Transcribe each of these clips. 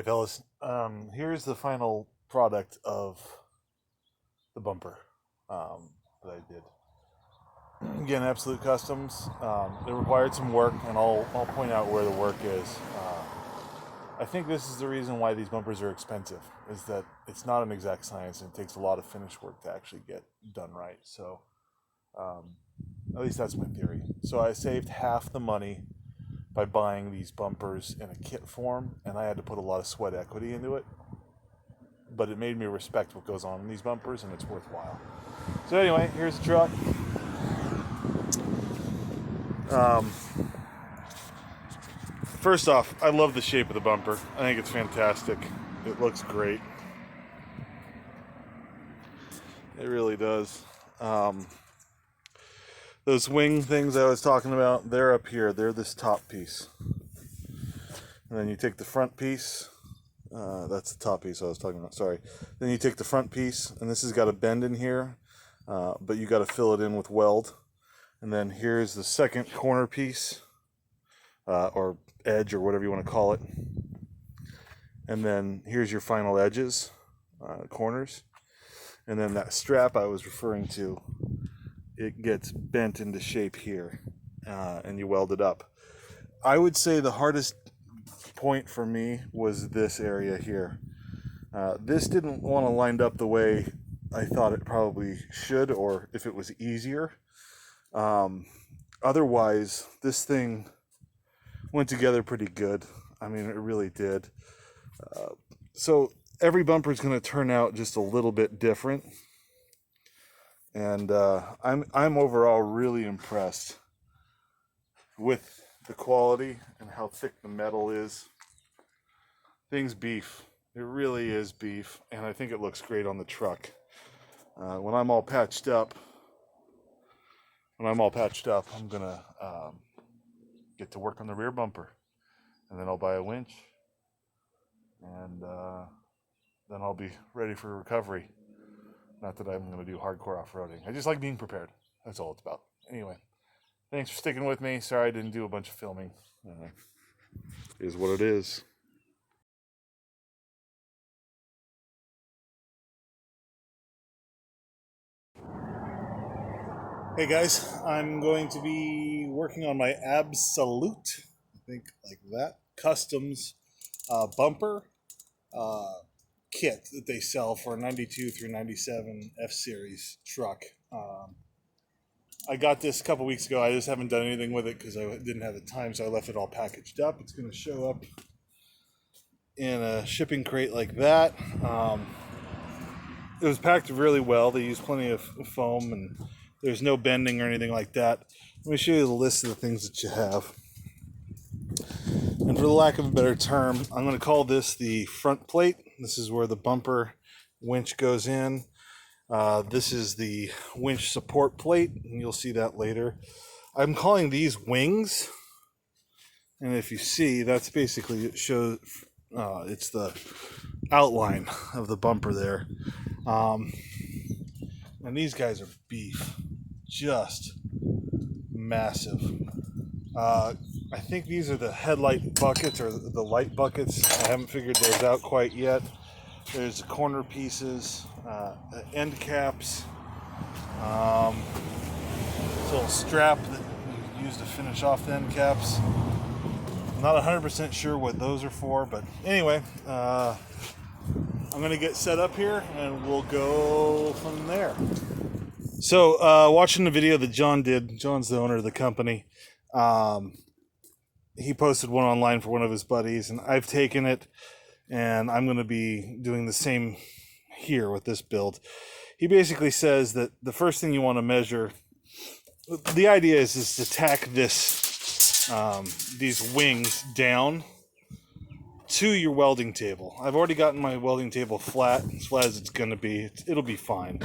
Hey fellas, here's the final product of the bumper that I did. Again, Absolute Customs. It required some work, and I'll point out where the work is. I think this is the reason why these bumpers are expensive, is that it's not an exact science and it takes a lot of finish work to actually get done right. So at least that's my theory. So I saved half the money by buying these bumpers in a kit form, and I had to put a lot of sweat equity into it. But it made me respect what goes on in these bumpers, and it's worthwhile. So anyway, here's the truck. First off, I love the shape of the bumper. I think it's fantastic. It looks great. It really does. Those wing things I was talking about, they're up here. They're this top piece. And then you take the front piece. That's the top piece I was talking about, sorry. Then you take the front piece, and this has got a bend in here, but you got to fill it in with weld. And then here's the second corner piece, or edge, or whatever you want to call it. And then here's your final edges, corners. And then that strap I was referring to, it gets bent into shape here, and you weld it up. I would say the hardest point for me was this area here. This didn't want to line up the way I thought it probably should, or if it was easier. Otherwise, this thing went together pretty good. I mean, it really did. So every bumper is going to turn out just a little bit different. And I'm overall really impressed with the quality and how thick the metal is. Thing's beef. It really is beef, and I think it looks great on the truck. When I'm all patched up, I'm gonna get to work on the rear bumper, and then I'll buy a winch, and then I'll be ready for recovery. Not that I'm going to do hardcore off-roading. I just like being prepared. That's all it's about. Anyway, thanks for sticking with me. Sorry I didn't do a bunch of filming. Is what it is. Hey guys, I'm going to be working on my Absalute, I think like that, customs bumper kit that they sell for a 92 through 97 F-Series truck. I got this a couple weeks ago. I just haven't done anything with it because I didn't have the time, so I left it all packaged up. It's going to show up in a shipping crate like that. It was packed really well. They used plenty of foam, and there's no bending or anything like that. Let me show you the list of the things that you have. And for the lack of a better term, I'm going to call this the front plate. This is where the bumper winch goes in. This is the winch support plate, and you'll see that later. I'm calling these wings, and if you see, that's basically, it shows, it's the outline of the bumper there. And these guys are beef, just massive. I think these are the headlight buckets, or the light buckets. I haven't figured those out quite yet. There's the corner pieces, the end caps, this little strap that you use to finish off the end caps. I'm not 100% sure what those are for, but anyway, I'm going to get set up here and we'll go from there. So, watching the video that John did, John's the owner of the company, he posted one online for one of his buddies, and I've taken it, and I'm going to be doing the same here with this build. He basically says that the first thing you want to measure, the idea is to tack this, these wings down to your welding table. I've already gotten my welding table flat, as flat as it's going to be. It'll be fine.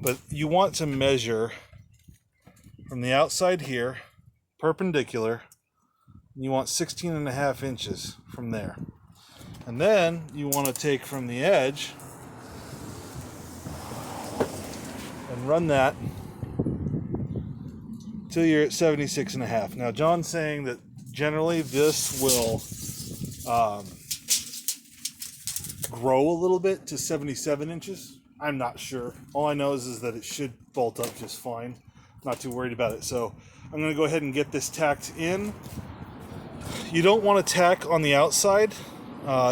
But you want to measure from the outside here, perpendicular. You want 16.5 inches from there. And then you want to take from the edge and run that till you're at 76.5. Now, John's saying that generally this will must grow a little bit to 77 inches. I'm not sure. All I know is that it should bolt up just fine. Not too worried about it. So I'm going to go ahead and get this tacked in. You don't want to tack on the outside.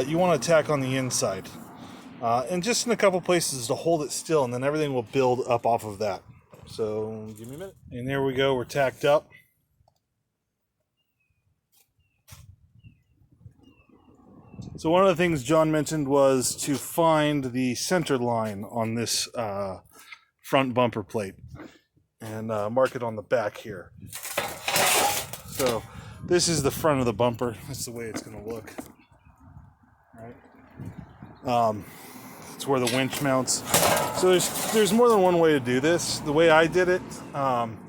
You want to tack on the inside. And just in a couple places to hold it still, and then everything will build up off of that. So give me a minute. And there we go. We're tacked up. So one of the things John mentioned was to find the center line on this front bumper plate and mark it on the back here. So this is the front of the bumper. That's the way it's going to look. Right. It's where the winch mounts. So there's more than one way to do this. The way I did it,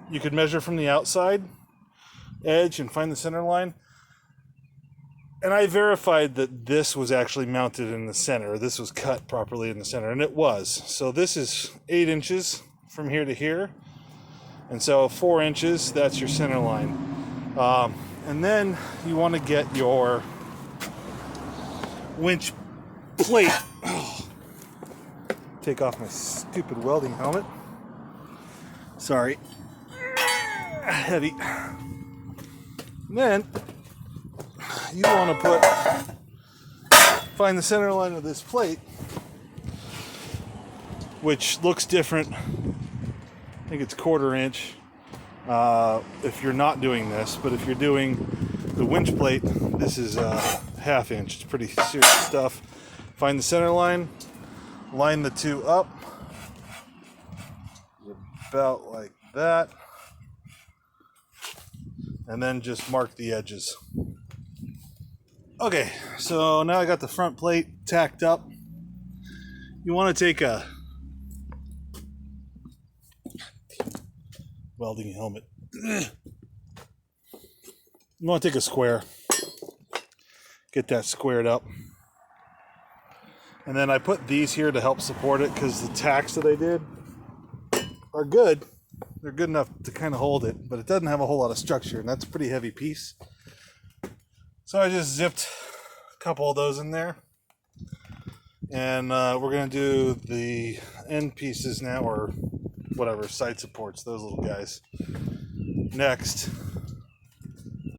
you could measure from the outside edge and find the center line. And I verified that this was actually mounted in the center. This was cut properly in the center, and it was. So this is 8 inches from here to here. And so 4 inches, that's your center line. And then you want to get your winch plate. Take off my stupid welding helmet. Sorry. Heavy. And then you want to find the center line of this plate, which looks different. I think it's 1/4 inch if you're not doing this, but if you're doing the winch plate, this is 1/2 inch. It's pretty serious stuff. Find the center line, line the two up about like that, and then just mark the edges. Okay, so now I got the front plate tacked up. You want to take a welding helmet. You want to take a square, get that squared up. And then I put these here to help support it because the tacks that I did are good. They're good enough to kind of hold it, but it doesn't have a whole lot of structure, and that's a pretty heavy piece. So I just zipped a couple of those in there. And we're going to do the end pieces now, or whatever, side supports, those little guys. Next.